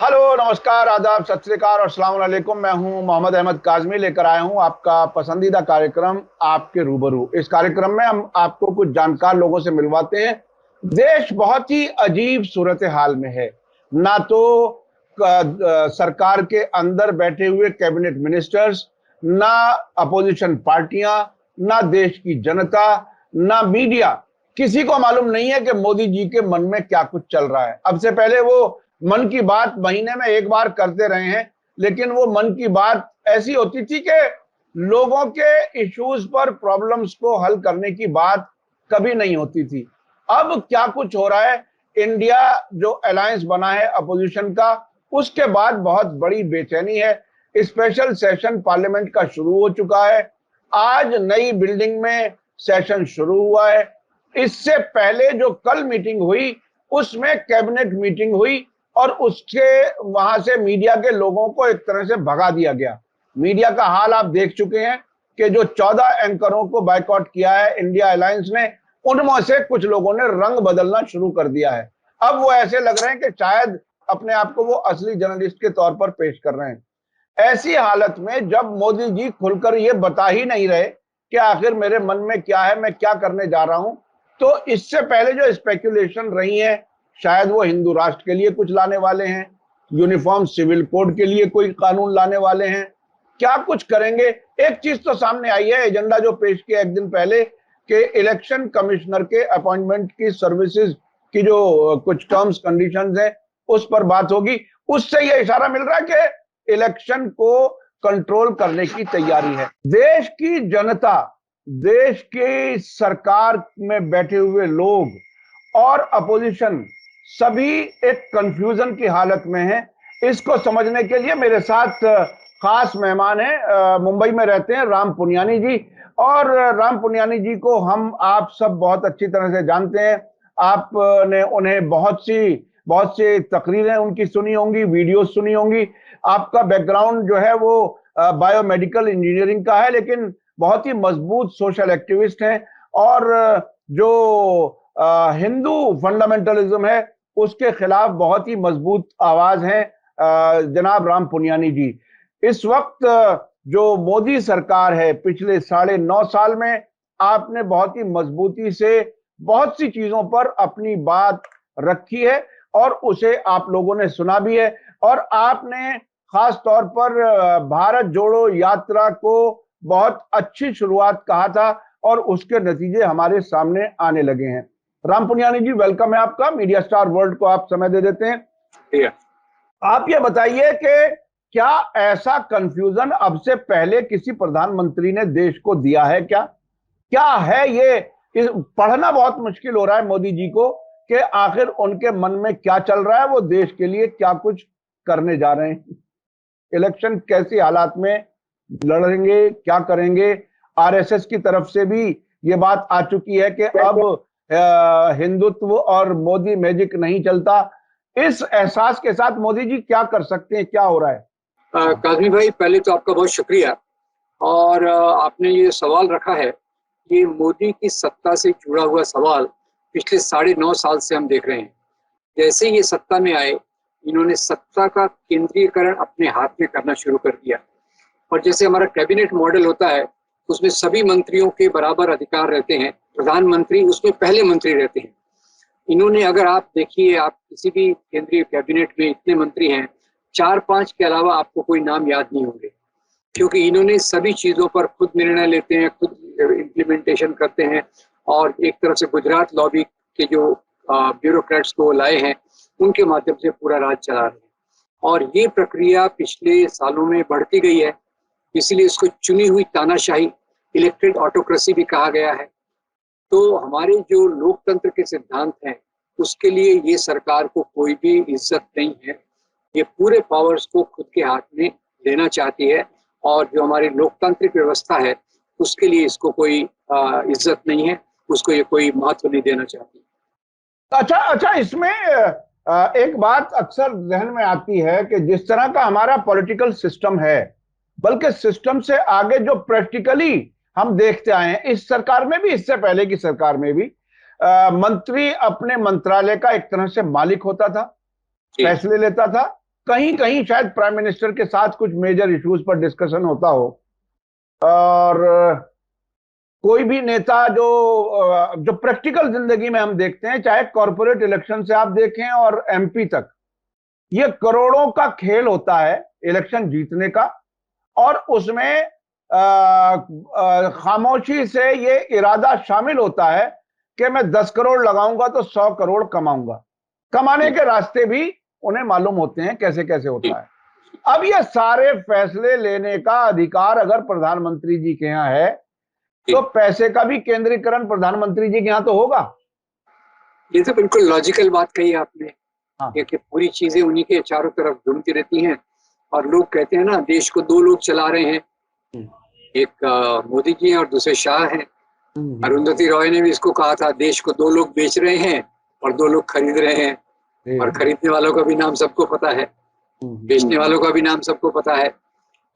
Hello, नमस्कार, आदाब, सत श्री अकाल और अस्सलाम वालेकुम। मैं हूं मोहम्मद अहमद काज़मी, लेकर आया हूं आपका पसंदीदा कार्यक्रम आपके रूबरू। इस कार्यक्रम में हम आपको कुछ जानकार लोगों से मिलवाते हैं। देश बहुत ही अजीब सूरत हाल में है। ना तो सरकार के अंदर बैठे हुए कैबिनेट मिनिस्टर्स, ना अपोजिशन पार्टियां, ना देश की जनता, ना मीडिया, किसी को मालूम नहीं है कि मोदी जी के मन में क्या कुछ चल रहा है। अब से पहले वो मन की बात महीने में एक बार करते रहे हैं, लेकिन वो मन की बात ऐसी होती थी कि लोगों के इश्यूज पर, प्रॉब्लम्स को हल करने की बात कभी नहीं होती थी। अब क्या कुछ हो रहा है, इंडिया जो अलायंस बना है अपोजिशन का, उसके बाद बहुत बड़ी बेचैनी है। स्पेशल सेशन पार्लियामेंट का शुरू हो चुका है। आज नई बिल्डिंग में सेशन शुरू हुआ है। इससे पहले जो कल मीटिंग हुई, उसमें कैबिनेट मीटिंग हुई और उसके वहां से मीडिया के लोगों को एक तरह से भगा दिया गया। मीडिया का हाल आप देख चुके हैं कि जो 14 एंकरों को बायकॉट किया है इंडिया अलायंस ने, उनमें से कुछ लोगों ने रंग बदलना शुरू कर दिया है। अब वो ऐसे लग रहे हैं कि शायद अपने आप को वो असली जर्नलिस्ट के तौर पर पेश कर रहे हैं। ऐसी हालत में जब मोदी जी खुलकर ये बता ही नहीं रहे कि आखिर मेरे मन में क्या है, मैं क्या करने जा रहा हूं, तो इससे पहले जो स्पेक्युलेशन रही है, शायद वो हिंदू राष्ट्र के लिए कुछ लाने वाले हैं, यूनिफॉर्म सिविल कोड के लिए कोई कानून लाने वाले हैं, क्या कुछ करेंगे। एक चीज तो सामने आई है, एजेंडा जो पेश किया एक दिन पहले, कि इलेक्शन कमिश्नर के अपॉइंटमेंट की सर्विसेज की जो कुछ टर्म्स कंडीशंस हैं, उस पर बात होगी। उससे यह इशारा मिल रहा है कि इलेक्शन को कंट्रोल करने की तैयारी है। देश की जनता, देश की सरकार में बैठे हुए लोग और अपोजिशन सभी एक कंफ्यूजन की हालत में हैं। इसको समझने के लिए मेरे साथ खास मेहमान हैं, मुंबई में रहते हैं राम पुनियानी जी। और राम पुनियानी जी को हम आप सब बहुत अच्छी तरह से जानते हैं। आपने उन्हें बहुत सी तकरीरें उनकी सुनी होंगी, वीडियोस सुनी होंगी। आपका बैकग्राउंड जो है वो बायोमेडिकल इंजीनियरिंग का है, लेकिन बहुत ही मजबूत सोशल एक्टिविस्ट हैं। और जो हिंदू फंडामेंटलिज्म है, उसके खिलाफ बहुत ही मजबूत आवाज है जनाब राम पुनियानी जी। इस वक्त जो मोदी सरकार है, पिछले 9.5 साल में आपने बहुत ही मजबूती से बहुत सी चीजों पर अपनी बात रखी है और उसे आप लोगों ने सुना भी है। और आपने खास तौर पर भारत जोड़ो यात्रा को बहुत अच्छी शुरुआत कहा था और उसके नतीजे हमारे सामने आने लगे हैं। राम पुनियानी जी, वेलकम है आपका। मीडिया स्टार वर्ल्ड को आप समय दे देते हैं। आप ये बताइए कि क्या ऐसा कंफ्यूजन अब से पहले किसी प्रधानमंत्री ने देश को दिया है क्या? क्या है ये? पढ़ना बहुत मुश्किल हो रहा है मोदी जी को कि आखिर उनके मन में क्या चल रहा है, वो देश के लिए क्या कुछ करने जा रहे हैं। इलेक्शन कैसी हालात में लड़ेंगे, क्या करेंगे? आरएसएस की तरफ से भी ये बात आ चुकी है कि अब हिंदुत्व और मोदी मैजिक नहीं चलता। इस एहसास के साथ मोदी जी क्या कर सकते हैं, क्या हो रहा है? काज़मी भाई, पहले तो आपका बहुत शुक्रिया। और आपने ये सवाल रखा है, ये मोदी की सत्ता से जुड़ा हुआ सवाल पिछले 9.5 साल से हम देख रहे हैं। जैसे ये सत्ता में आए, इन्होंने सत्ता का केंद्रीयकरण अपने हाथ में करना शुरू कर दिया। और जैसे हमारा कैबिनेट मॉडल होता है, उसमें सभी मंत्रियों के बराबर अधिकार रहते हैं। प्रधानमंत्री उसमें पहले मंत्री रहते हैं। इन्होंने, अगर आप देखिए, आप किसी भी केंद्रीय कैबिनेट में इतने मंत्री हैं, 4-5 के अलावा आपको कोई नाम याद नहीं होंगे, क्योंकि इन्होंने सभी चीज़ों पर खुद निर्णय लेते हैं, खुद इम्प्लीमेंटेशन करते हैं। और एक तरफ से गुजरात लॉबी के जो ब्यूरोक्रेट्स को लाए हैं, उनके माध्यम से पूरा राज चला रहे हैं। और ये प्रक्रिया पिछले सालों में बढ़ती गई है, इसीलिए इसको चुनी हुई तानाशाही, इलेक्टेड ऑटोक्रेसी भी कहा गया है। तो हमारे जो लोकतंत्र के सिद्धांत हैं, उसके लिए ये सरकार को कोई भी इज्जत नहीं है। ये पूरे पावर्स को खुद के हाथ में लेना चाहती है और जो हमारी लोकतांत्रिक व्यवस्था है, उसके लिए इसको कोई इज्जत नहीं है, उसको ये कोई महत्व नहीं देना चाहती। अच्छा, इसमें एक बात अक्सर जहन में आती है कि जिस तरह का हमारा पॉलिटिकल सिस्टम है, बल्कि सिस्टम से आगे जो प्रैक्टिकली हम देखते आए हैं, इस सरकार में भी, इससे पहले की सरकार में भी, मंत्री अपने मंत्रालय का एक तरह से मालिक होता था, फैसले लेता था कहीं कहीं शायद प्राइम मिनिस्टर के साथ कुछ मेजर इश्यूज पर डिस्कशन होता हो। और कोई भी नेता जो प्रैक्टिकल जिंदगी में हम देखते हैं, चाहे कॉर्पोरेट इलेक्शन से आप देखें और एमपी तक, ये करोड़ों का खेल होता है इलेक्शन जीतने का। और उसमें खामोशी से ये इरादा शामिल होता है कि मैं 10 करोड़ लगाऊंगा तो 100 करोड़ कमाऊंगा। कमाने के रास्ते भी उन्हें मालूम होते हैं कैसे कैसे होता है। अब ये सारे फैसले लेने का अधिकार अगर प्रधानमंत्री जी के यहाँ है, तो पैसे का भी केंद्रीकरण प्रधानमंत्री जी के यहाँ तो होगा। ये तो बिल्कुल लॉजिकल बात कही आपने। हाँ। कि पूरी चीजें उन्हीं के चारों तरफ घूमती रहती हैं। और लोग कहते हैं ना, देश को दो लोग चला रहे हैं, एक मोदी जी हैं और दूसरे शाह हैं। अरुंधति रॉय ने भी इसको कहा था, देश को दो लोग बेच रहे हैं और दो लोग खरीद रहे हैं। और खरीदने वालों का भी नाम सबको पता है, बेचने वालों का भी नाम सबको पता है।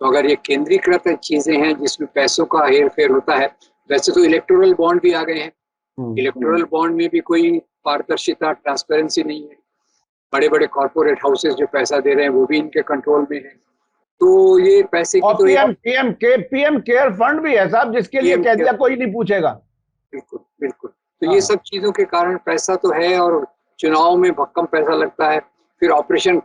तो अगर ये केंद्रीकृत चीजें हैं जिसमें पैसों का हेर फेर होता है, वैसे तो इलेक्टोरल बॉन्ड भी आ गए हैं। इलेक्टोरल बॉन्ड में भी कोई पारदर्शिता, ट्रांसपेरेंसी नहीं है। बड़े बड़े कॉर्पोरेट हाउसेस जो पैसा दे रहे हैं वो भी इनके कंट्रोल में है। तो ये पैसे की तो पीएम केयर फंड भी है साहब, जिसके लिए कह दिया कोई नहीं पूछेगा। बिल्कुल बिल्कुल। तो ये सब चीजों के कारण पैसा तो है, और चुनाव में भक्कम पैसा लगता है। फिर ऑपरेशन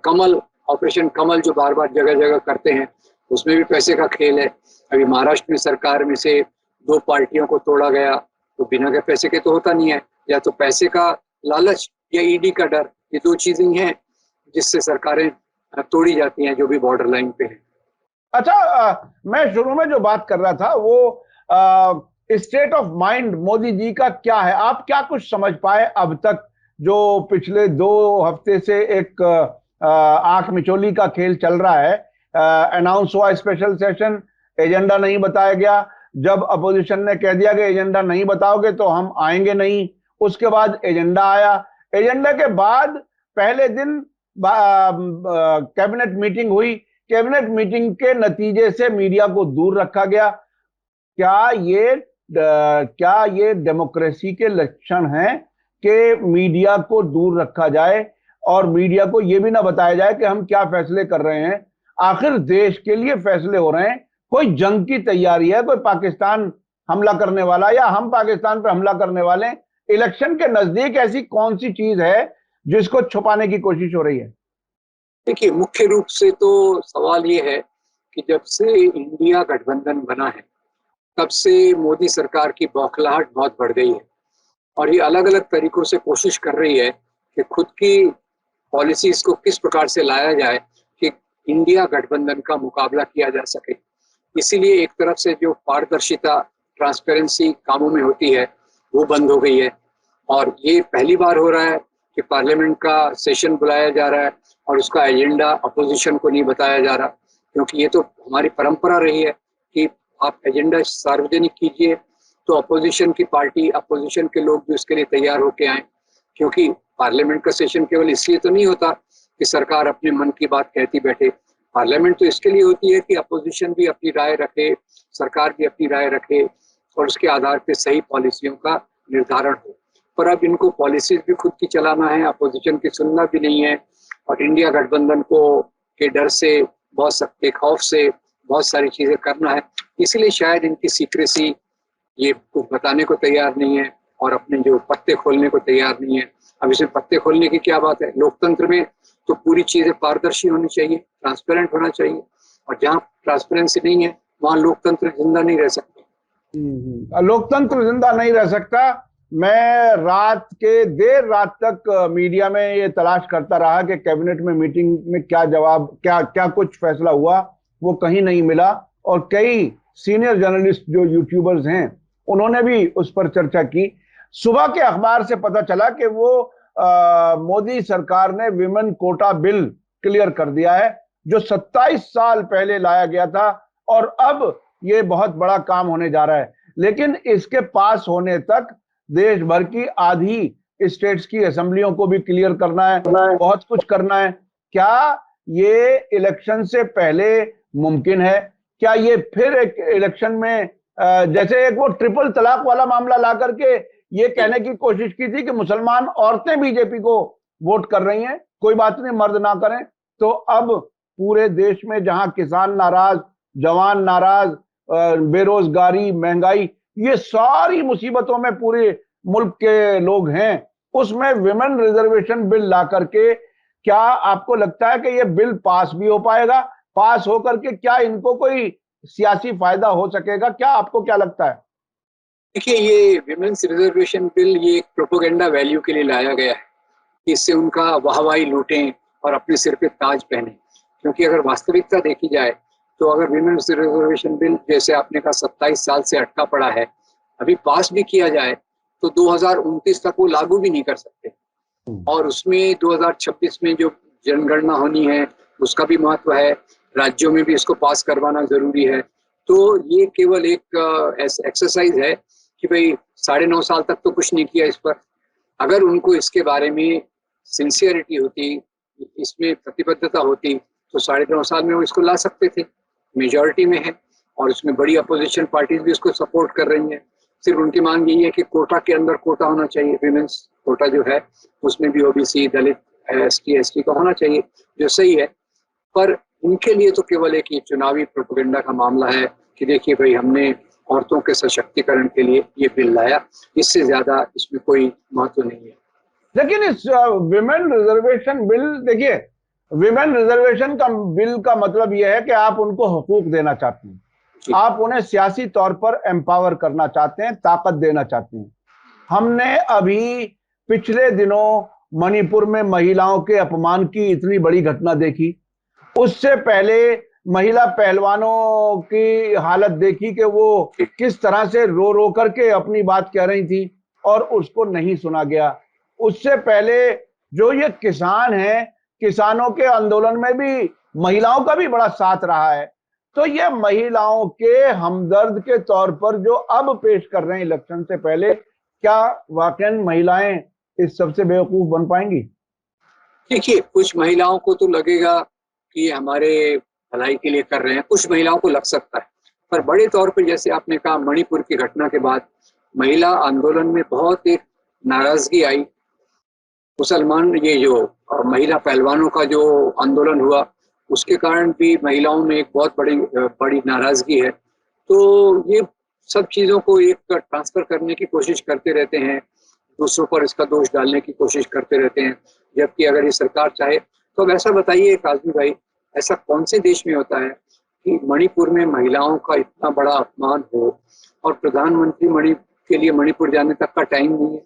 कमल जो बार बार जगह जगह करते हैं, उसमें भी पैसे का खेल है। अभी महाराष्ट्र में सरकार में से 2 पार्टियों को तोड़ा गया, तो बिना के पैसे के तो होता नहीं है। या तो पैसे का लालच या ईडी का डर, ये 2 चीजें हैं जिससे सरकारें तोड़ी जाती हैं जो भी बॉर्डर लाइन पे है। अच्छा, मैं शुरू में जो बात कर रहा था वो state of mind Modi ji का क्या है, आप क्या कुछ समझ पाए अब तक, जो पिछले 2 हफ्ते से एक आंख मिचोली का खेल चल रहा है। अनाउंस हुआ स्पेशल सेशन, एजेंडा नहीं बताया गया। जब अपोजिशन ने कह दिया कि एजेंडा नहीं बताओगे तो हम आएंगे नहीं, उसके बाद एजेंडा आया। एजेंडा के बाद पहले दिन कैबिनेट मीटिंग हुई। कैबिनेट मीटिंग के नतीजे से मीडिया को दूर रखा गया। क्या ये डेमोक्रेसी के लक्षण हैं कि मीडिया को दूर रखा जाए और मीडिया को यह भी ना बताया जाए कि हम क्या फैसले कर रहे हैं? आखिर देश के लिए फैसले हो रहे हैं, कोई जंग की तैयारी है, कोई पाकिस्तान हमला करने वाला या हम पाकिस्तान पर हमला करने वाले? इलेक्शन के नजदीक ऐसी कौन सी चीज है जिसको छुपाने की कोशिश हो रही है? देखिए, मुख्य रूप से तो सवाल ये है कि जब से इंडिया गठबंधन बना है, तब से मोदी सरकार की बौखलाहट बहुत बढ़ गई है। और ये अलग अलग तरीकों से कोशिश कर रही है कि खुद की पॉलिसीज को किस प्रकार से लाया जाए कि इंडिया गठबंधन का मुकाबला किया जा सके। इसीलिए एक तरफ से जो पारदर्शिता, ट्रांसपेरेंसी कामों में होती है, वो बंद हो गई है। और ये पहली बार हो रहा है कि पार्लियामेंट का सेशन बुलाया जा रहा है और उसका एजेंडा अपोजिशन को नहीं बताया जा रहा, क्योंकि ये तो हमारी परंपरा रही है कि आप एजेंडा सार्वजनिक कीजिए तो अपोजिशन की पार्टी, अपोजिशन के लोग भी उसके लिए तैयार होके आए। क्योंकि पार्लियामेंट का सेशन केवल इसलिए तो नहीं होता कि सरकार अपने मन की बात कहती बैठे। पार्लियामेंट तो इसके लिए होती है कि अपोजिशन भी अपनी राय रखे, सरकार भी अपनी राय रखे और उसके आधार पर सही पॉलिसियों का निर्धारण हो। पर अब इनको पॉलिसीज भी खुद की चलाना है, अपोजिशन की सुनना भी नहीं है। और इंडिया गठबंधन को के डर से, बहुत सख्त खौफ से बहुत सारी चीजें करना है। इसीलिए शायद इनकी सीक्रेसी, ये कुछ बताने को तैयार नहीं है और अपने जो पत्ते खोलने को तैयार नहीं है। अब इसमें पत्ते खोलने की क्या बात है? लोकतंत्र में तो पूरी चीजें पारदर्शी होनी चाहिए, ट्रांसपेरेंट होना चाहिए। और जहाँ ट्रांसपेरेंसी नहीं है, वहाँ लोकतंत्र जिंदा नहीं रह सकता। लोकतंत्र जिंदा नहीं रह सकता। मैं देर रात तक मीडिया में ये तलाश करता रहा कि कैबिनेट में मीटिंग में क्या जवाब, क्या कुछ फैसला हुआ, वो कहीं नहीं मिला। और कई सीनियर जर्नलिस्ट जो यूट्यूबर्स हैं, उन्होंने भी उस पर चर्चा की। सुबह के अखबार से पता चला कि वो मोदी सरकार ने विमेन कोटा बिल क्लियर कर दिया है, जो 27 साल पहले लाया गया था, और अब ये बहुत बड़ा काम होने जा रहा है। लेकिन इसके पास होने तक देश भर की आधी स्टेट्स की असेंबलियों को भी क्लियर करना है, बहुत कुछ करना है। क्या ये इलेक्शन से पहले मुमकिन है? क्या ये फिर एक इलेक्शन में जैसे एक वो ट्रिपल तलाक वाला मामला ला करके ये कहने की कोशिश की थी कि मुसलमान औरतें बीजेपी को वोट कर रही हैं, कोई बात नहीं, मर्द ना करें, तो अब पूरे देश में जहां किसान नाराज, जवान नाराज, बेरोजगारी, महंगाई, ये सारी मुसीबतों में पूरे मुल्क के लोग हैं, उसमें विमेन रिजर्वेशन बिल ला करके क्या आपको लगता है कि ये बिल पास भी हो पाएगा? पास होकर के क्या इनको कोई सियासी फायदा हो सकेगा? क्या आपको क्या लगता है? देखिए, ये विमेन्स रिजर्वेशन बिल ये एक प्रोपोगेंडा वैल्यू के लिए लाया गया है कि इससे उनका वाहवाही लूटें और अपने सिर पे ताज पहने। क्योंकि अगर वास्तविकता देखी जाए तो अगर विमेन्स रिजर्वेशन बिल जैसे आपने कहा 27 साल से अटका पड़ा है, अभी पास भी किया जाए तो 2029 तक वो लागू भी नहीं कर सकते। और उसमें 2026 में जो जनगणना होनी है उसका भी महत्व है, राज्यों में भी इसको पास करवाना जरूरी है। तो ये केवल एक एक्सरसाइज है कि भाई 9.5 साल तक तो कुछ नहीं किया इस पर। अगर उनको इसके बारे में सिंसियरिटी होती, इसमें प्रतिबद्धता होती, तो 9.5 साल में वो इसको ला सकते थे। मेजॉरिटी में है और उसमें बड़ी अपोजिशन पार्टीज भी इसको सपोर्ट कर रही हैं। सिर्फ उनकी मांग यही है कि कोटा के अंदर कोटा होना चाहिए, विमेंस कोटा जो है उसमें भी ओबीसी, दलित, एसटी, एसटी का होना चाहिए, जो सही है। पर उनके लिए तो केवल एक ये चुनावी प्रोपेगेंडा का मामला है कि देखिए भाई हमने औरतों के सशक्तिकरण के लिए ये बिल लाया, इससे ज्यादा इसमें कोई महत्व नहीं है। लेकिन इस विमेन रिजर्वेशन बिल, देखिए विमेन रिजर्वेशन का बिल का मतलब यह है कि आप उनको हुकूक देना चाहते हैं, आप उन्हें सियासी तौर पर एम्पावर करना चाहते हैं, ताकत देना चाहते हैं। हमने अभी पिछले दिनों मणिपुर में महिलाओं के अपमान की इतनी बड़ी घटना देखी, उससे पहले महिला पहलवानों की हालत देखी कि वो किस तरह से रो रो करके अपनी बात कह रही थी और उसको नहीं सुना गया। उससे पहले जो ये किसान हैं, किसानों के आंदोलन में भी महिलाओं का भी बड़ा साथ रहा है। तो ये महिलाओं के हमदर्द के तौर पर जो अब पेश कर रहे हैं इलेक्शन से पहले, क्या वाकई महिलाएं इस सबसे बेवकूफ बन पाएंगी? देखिए, कुछ महिलाओं को तो लगेगा कि ये हमारे भलाई के लिए कर रहे हैं, कुछ महिलाओं को लग सकता है। पर बड़े तौर पर जैसे आपने कहा, मणिपुर की घटना के बाद महिला आंदोलन में बहुत एक नाराजगी आई। मुसलमान ये जो महिला पहलवानों का जो आंदोलन हुआ उसके कारण भी महिलाओं में एक बहुत बड़ी नाराजगी है। तो ये सब चीज़ों को एक ट्रांसफर करने की कोशिश करते रहते हैं, दूसरों पर इसका दोष डालने की कोशिश करते रहते हैं। जबकि अगर ये सरकार चाहे तो अब ऐसा बताइए काजमी भाई, ऐसा कौन से देश में होता है कि मणिपुर में महिलाओं का इतना बड़ा अपमान हो और प्रधानमंत्री के लिए मणिपुर जाने तक का टाइम नहीं है।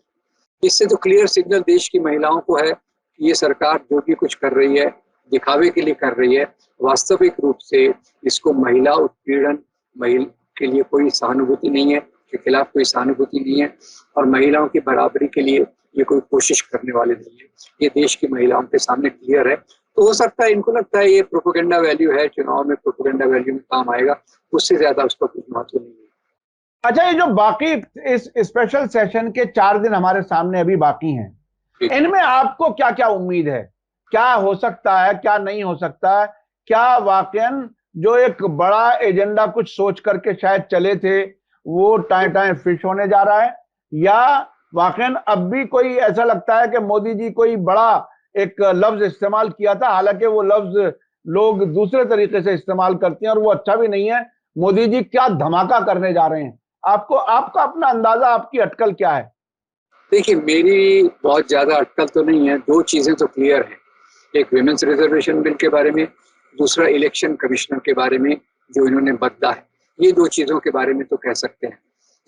इससे तो क्लियर सिग्नल देश की महिलाओं को है कि ये सरकार जो भी कुछ कर रही है दिखावे के लिए कर रही है, वास्तविक रूप से इसको महिला उत्पीड़न महिला के लिए कोई सहानुभूति नहीं है, के खिलाफ कोई सहानुभूति नहीं है और महिलाओं की बराबरी के लिए ये कोई कोशिश करने वाले नहीं है। ये देश की महिलाओं के सामने क्लियर है। तो हो सकता है इनको लगता है ये प्रोपेगेंडा वैल्यू है, चुनाव में प्रोपेगेंडा वैल्यू में काम आएगा, उससे ज्यादा उसका कुछ महत्व नहीं है। अच्छा, ये जो बाकी इस स्पेशल सेशन के 4 दिन हमारे सामने अभी बाकी हैं, इनमें आपको क्या क्या उम्मीद है? क्या हो सकता है, क्या नहीं हो सकता है? क्या वाकई जो एक बड़ा एजेंडा कुछ सोच करके शायद चले थे वो टाइम टाइम फिश होने जा रहा है, या वाकई अब भी कोई ऐसा लगता है कि मोदी जी कोई बड़ा एक लफ्ज इस्तेमाल किया था, हालांकि वो लफ्ज लोग दूसरे तरीके से इस्तेमाल करते हैं और वो अच्छा भी नहीं है। मोदी जी क्या धमाका करने जा रहे हैं? आपको आपका अपना अंदाजा, आपकी अटकल क्या है? देखिए, मेरी बहुत ज्यादा अटकल तो नहीं है, दो चीजें तो क्लियर है। एक विमेंस रिजर्वेशन बिल के बारे में, दूसरा इलेक्शन कमिश्नर के बारे में जो इन्होंने बदला है। ये दो चीजों के बारे में तो कह सकते हैं।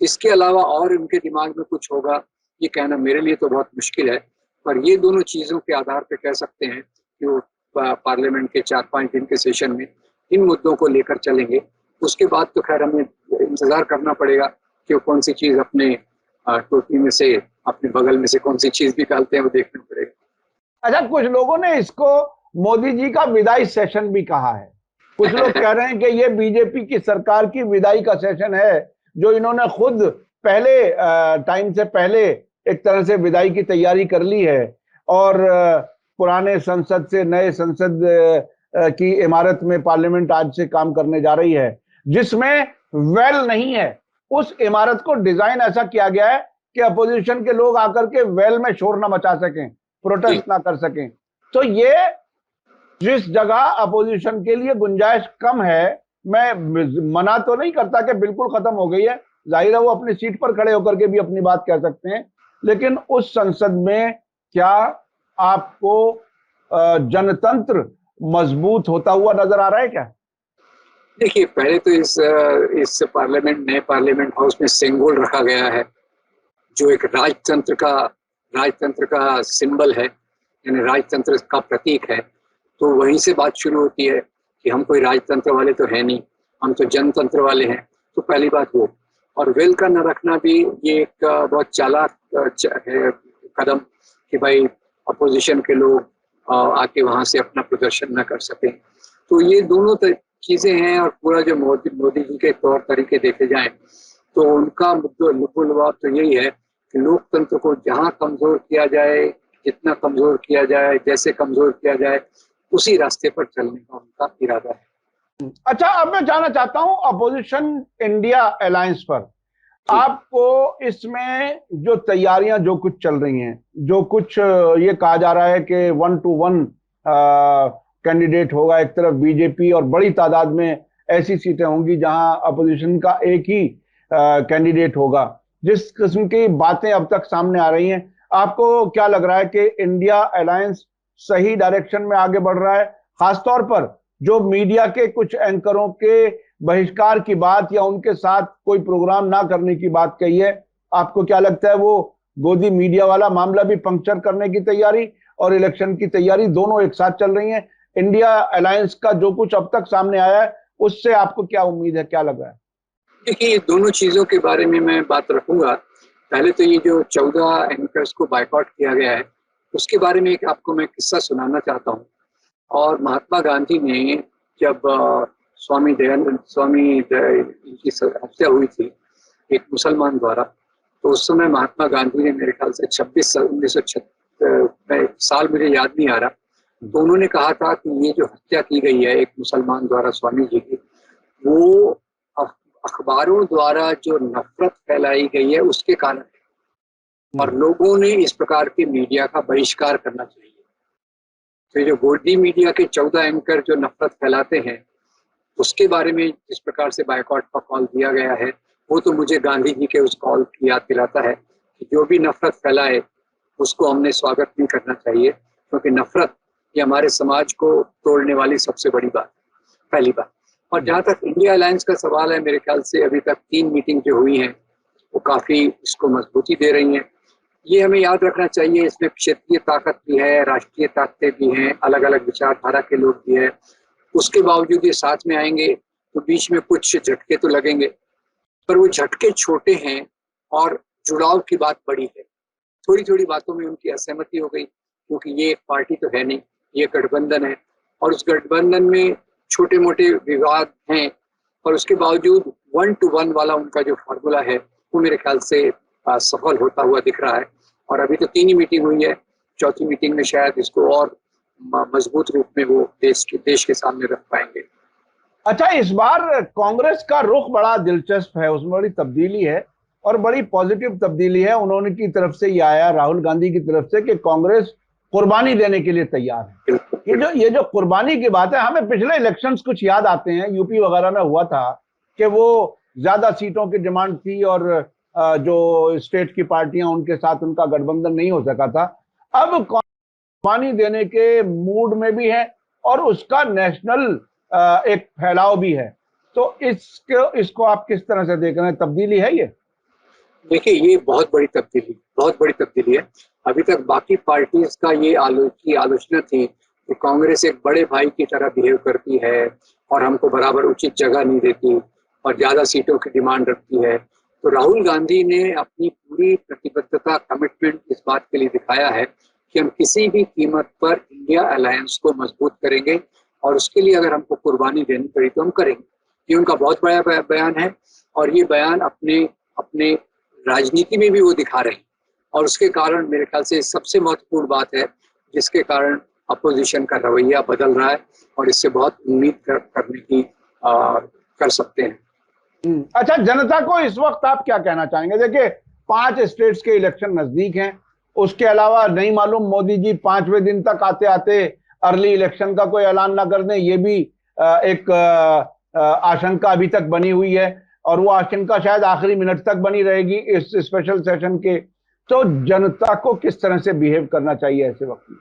इसके अलावा और उनके दिमाग में कुछ होगा ये कहना मेरे लिए तो बहुत मुश्किल है। पर ये दोनों चीजों के आधार पर कह सकते हैं कि वो पार्लियामेंट के 4-5 दिन के सेशन में इन मुद्दों को लेकर चलेंगे। उसके बाद तो खैर हमें इंतजार करना पड़ेगा कि वो कौन सी चीज अपने टोपी में से, अपने बगल में से कौन सी चीज निकालते हैं, वो देखना पड़ेगा। अच्छा, कुछ लोगों ने इसको मोदी जी का विदाई सेशन भी कहा है। कुछ लोग कह रहे हैं कि ये बीजेपी की सरकार की विदाई का सेशन है, जो इन्होंने खुद पहले टाइम से पहले एक तरह से विदाई की तैयारी कर ली है और पुराने संसद से नए संसद की इमारत में पार्लियामेंट आज से काम करने जा रही है, जिसमें वेल नहीं है। उस इमारत को डिजाइन ऐसा किया गया है कि अपोजिशन के लोग आकर के वेल में शोर ना मचा सकें, प्रोटेस्ट ना कर सकें। तो ये जिस जगह अपोजिशन के लिए गुंजाइश कम है, मैं मना तो नहीं करता कि बिल्कुल खत्म हो गई है, जाहिर है वो अपनी सीट पर खड़े होकर के भी अपनी बात कह सकते हैं, लेकिन उस संसद में क्या आपको जनतंत्र मजबूत होता हुआ नजर आ रहा है क्या? देखिए, पहले तो इस पार्लियामेंट नए पार्लियामेंट हाउस में सेंगोल रखा गया है, जो एक राजतंत्र का सिंबल है, यानी राजतंत्र का प्रतीक है। तो वहीं से बात शुरू होती है कि हम कोई राजतंत्र वाले तो है नहीं, हम तो जनतंत्र वाले हैं। तो पहली बात वो, और वेल का न रखना भी ये एक बहुत चालाक है कदम कि भाई अपोजिशन के लोग आके वहां से अपना प्रदर्शन न कर सकें। तो ये दोनों चीजें हैं। और पूरा जो मोदी जी के तौर तरीके देखे जाएं तो उनका मुद्दा तो यही है कि लोकतंत्र को जहां कमजोर किया जाए, जितना कमजोर किया जाए, जैसे कमजोर किया जाए, उसी रास्ते पर चलने का उनका इरादा है। अच्छा, अब मैं जानना चाहता हूं अपोजिशन इंडिया अलायंस पर आपको इसमें जो तैयारियां जो कुछ चल रही हैं, जो कुछ ये कहा जा रहा है कि 1-to-1 कैंडिडेट होगा, एक तरफ बीजेपी और बड़ी तादाद में ऐसी सीटें होंगी जहां अपोजिशन का एक ही कैंडिडेट होगा, जिस किस्म की बातें अब तक सामने आ रही हैं, आपको क्या लग रहा है कि इंडिया अलायंस सही डायरेक्शन में आगे बढ़ रहा है? खासतौर पर जो मीडिया के कुछ एंकरों के बहिष्कार की बात या उनके साथ कोई प्रोग्राम ना करने की बात कही है, आपको क्या लगता है वो गोदी मीडिया वाला मामला भी पंक्चर करने की तैयारी और इलेक्शन की तैयारी दोनों एक साथ चल रही हैं? इंडिया अलायंस का जो कुछ अब तक सामने आया है उससे आपको क्या उम्मीद है, क्या लग रहा है? देखिए, दोनों चीजों के बारे में मैं बात रखूंगा। पहले तो ये जो 14 एंकर्स को बायकॉट किया गया है, उसके बारे में एक आपको मैं किस्सा सुनाना चाहता हूँ। और महात्मा गांधी ने जब स्वामी इनकी हत्या हुई थी एक मुसलमान द्वारा, तो उस समय महात्मा गांधी ने मेरे ख्याल से 1936 साल मुझे याद नहीं आ रहा, तो उन्होंने कहा था कि ये जो हत्या की गई है एक मुसलमान द्वारा स्वामी जी की, वो अखबारों द्वारा जो नफरत फैलाई गई है उसके कारण है, और लोगों ने इस प्रकार के मीडिया का बहिष्कार करना चाहिए। तो जो गोदी मीडिया के 14 एंकर जो नफरत फैलाते हैं, उसके बारे में जिस प्रकार से बायकॉट का कॉल दिया गया है, वो तो मुझे गांधी जी के उस कॉल की याद दिलाता है कि जो भी नफरत फैलाए उसको हमने स्वागत नहीं करना चाहिए, क्योंकि नफरत ये हमारे समाज को तोड़ने वाली सबसे बड़ी बात है, पहली बात। और जहाँ तक इंडिया अलायंस का सवाल है, मेरे ख्याल से अभी तक 3 मीटिंग जो हुई हैं वो काफी इसको मजबूती दे रही हैं। ये हमें याद रखना चाहिए, इसमें क्षेत्रीय ताकत भी है, राष्ट्रीय ताकतें भी हैं, अलग अलग विचारधारा के लोग भी हैं। उसके बावजूद ये साथ में आएंगे तो बीच में कुछ झटके तो लगेंगे, पर वो झटके छोटे हैं और जुड़ाव की बात बड़ी है। थोड़ी थोड़ी बातों में उनकी असहमति हो गई, क्योंकि ये एक पार्टी तो है नहीं, ये गठबंधन है, और उस गठबंधन में छोटे मोटे विवाद हैं, और उसके बावजूद 1-to-1 वाला उनका जो फार्मूला है वो मेरे ख्याल से सफल होता हुआ दिख रहा है। और अभी तो 3 ही मीटिंग हुई है, 4थी मीटिंग में शायद इसको और मजबूत रूप में वो देश के सामने रख पाएंगे। अच्छा, इस बार कांग्रेस का रुख बड़ा दिलचस्प है, उसमें बड़ी तब्दीली है और बड़ी पॉजिटिव तब्दीली है। उन्होंने की तरफ से ये आया, राहुल गांधी की तरफ से, कि कांग्रेस कुर्बानी देने के लिए तैयार है। ये जो कुर्बानी की बात है, हमें पिछले इलेक्शंस कुछ याद आते हैं, यूपी वगैरह में हुआ था कि वो ज्यादा सीटों की डिमांड थी और जो स्टेट की पार्टियां उनके साथ उनका गठबंधन नहीं हो सका था। अब कुर्बानी देने के मूड में भी है और उसका नेशनल एक फैलाव भी है। तो इसको आप किस तरह से देख रहे हैं? तब्दीली है ये? देखिए, ये बहुत बड़ी तब्दीली है। अभी तक बाकी पार्टीज का ये आलोचना थी कि कांग्रेस एक बड़े भाई की तरह बिहेव करती है और हमको बराबर उचित जगह नहीं देती और ज्यादा सीटों की डिमांड रखती है। तो राहुल गांधी ने अपनी पूरी प्रतिबद्धता, कमिटमेंट इस बात के लिए दिखाया है कि हम किसी भी कीमत पर इंडिया अलायंस को मजबूत करेंगे, और उसके लिए अगर हमको कुर्बानी देनी पड़ी तो हम करेंगे। ये उनका बहुत बड़ा बयान है, और ये बयान अपने राजनीति में भी वो दिखा रहे हैं। और उसके कारण मेरे ख्याल से सबसे महत्वपूर्ण बात है, जिसके कारण अपोजिशन का रवैया बदल रहा है, और इससे बहुत उम्मीद करने की कर सकते हैं। अच्छा, जनता को इस वक्त आप क्या कहना चाहेंगे? देखिए, 5 स्टेट्स के इलेक्शन नजदीक हैं, उसके अलावा नहीं मालूम मोदी जी 5वें दिन तक आते आते अर्ली इलेक्शन का कोई ऐलान ना कर दें, ये भी एक आशंका अभी तक बनी हुई है, और वो आशंका शायद आखिरी मिनट तक बनी रहेगी इस स्पेशल सेशन के। तो जनता को किस तरह से बिहेव करना चाहिए ऐसे वक्त में?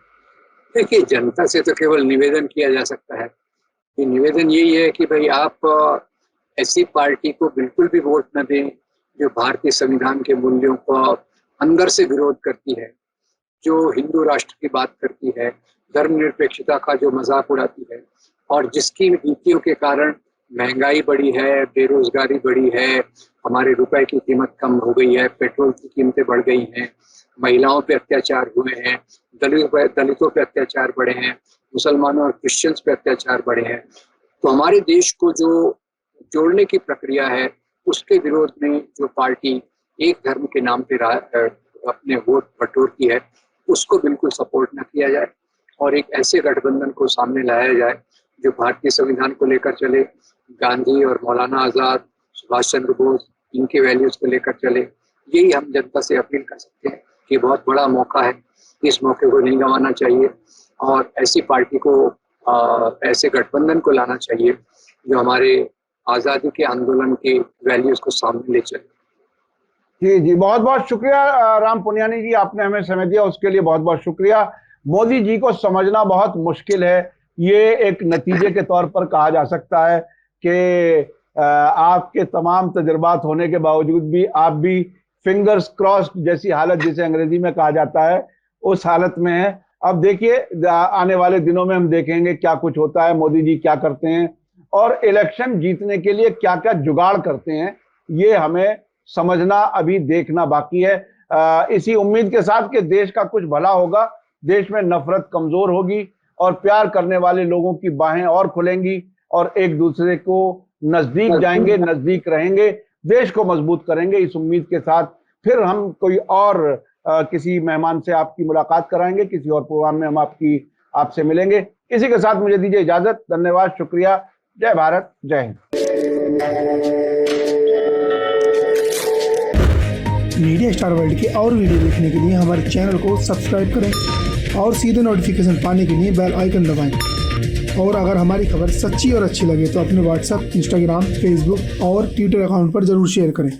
देखिए, जनता से तो केवल निवेदन किया जा सकता है। ये निवेदन यही है कि भाई आप ऐसी पार्टी को बिल्कुल भी वोट न दें जो भारतीय संविधान के मूल्यों का अंदर से विरोध करती है, जो हिंदू राष्ट्र की बात करती है, धर्मनिरपेक्षता का जो मजाक उड़ाती है, और जिसकी नीतियों के कारण महंगाई बढ़ी है, बेरोजगारी बढ़ी है, हमारे रुपए की कीमत कम हो गई है, पेट्रोल की कीमतें बढ़ गई हैं, महिलाओं पे अत्याचार हुए हैं, दलितों पे अत्याचार बढ़े हैं, मुसलमानों और क्रिश्चियंस पे अत्याचार बढ़े हैं। तो हमारे देश को जो जोड़ने की प्रक्रिया है, उसके विरोध में जो पार्टी एक धर्म के नाम पे अपने वोट बटोरती है, उसको बिल्कुल सपोर्ट न किया जाए, और एक ऐसे गठबंधन को सामने लाया जाए जो भारतीय संविधान को लेकर चले, गांधी और मौलाना आजाद, सुभाष चंद्र बोस, इनके वैल्यूज को लेकर चले। यही हम जनता से अपील कर सकते हैं कि बहुत बड़ा मौका है, इस मौके को नहीं गंवाना चाहिए, और ऐसी पार्टी को ऐसे गठबंधन को लाना चाहिए जो हमारे आज़ादी के आंदोलन के वैल्यूज को सामने ले चले। जी जी, बहुत बहुत शुक्रिया राम पुनियानी जी, आपने हमें समय दिया, उसके लिए बहुत बहुत शुक्रिया। मोदी जी को समझना बहुत मुश्किल है, ये एक नतीजे के तौर पर कहा जा सकता है कि आपके तमाम तजुर्बात होने के बावजूद भी आप भी फिंगर्स क्रॉस्ड जैसी हालत, जिसे अंग्रेजी में कहा जाता है, उस हालत में है। अब देखिए, आने वाले दिनों में हम देखेंगे क्या कुछ होता है, मोदी जी क्या करते हैं और इलेक्शन जीतने के लिए क्या क्या जुगाड़ करते हैं, ये हमें समझना, अभी देखना बाकी है। इसी उम्मीद के साथ कि देश का कुछ भला होगा, देश में नफरत कमजोर होगी और प्यार करने वाले लोगों की बाहें और खुलेंगी और एक दूसरे को नजदीक जाएंगे, नजदीक रहेंगे, देश को मजबूत करेंगे। इस उम्मीद के साथ फिर हम कोई और किसी मेहमान से आपकी मुलाकात कराएंगे, किसी और प्रोग्राम में हम आपसे मिलेंगे। इसी के साथ मुझे दीजिए इजाजत। धन्यवाद, शुक्रिया। जय भारत, जय हिंद। मीडिया स्टार वर्ल्ड के और वीडियो देखने के लिए हमारे चैनल को सब्सक्राइब करें और सीधे नोटिफिकेशन पाने के लिए बेल आइकन दबाएं। और अगर हमारी खबर सच्ची और अच्छी लगे तो अपने व्हाट्सएप, इंस्टाग्राम, फेसबुक और ट्विटर अकाउंट पर जरूर शेयर करें।